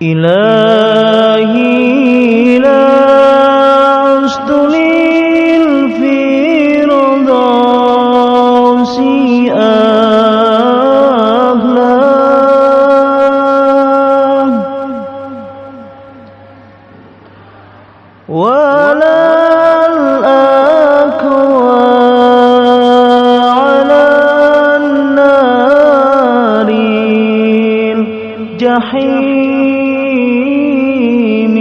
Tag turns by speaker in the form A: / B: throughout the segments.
A: إلهي لست للفردوس أهلا ولا الأكوى على النار الجحيم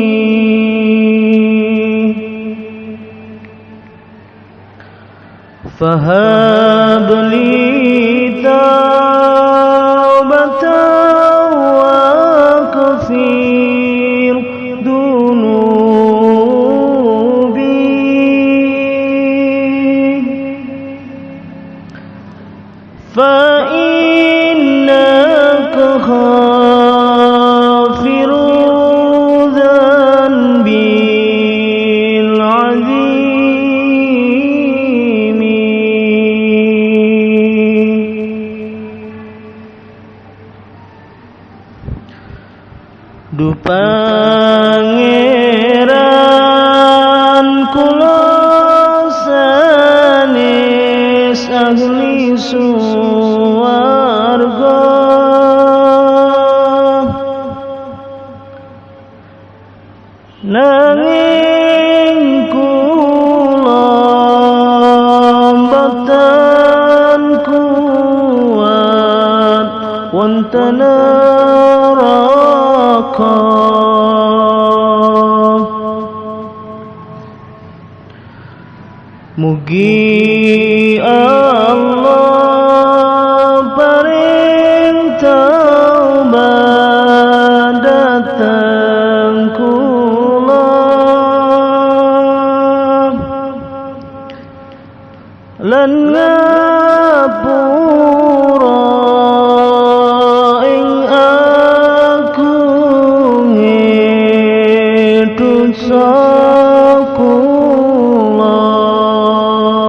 A: فهب لي توبة وكفر ذنوبي فإنك غافر ذنبي العظيم Du pangeran kula sanes ahli suwarga nanging kula mboten kuat wonten neraka mugi Allah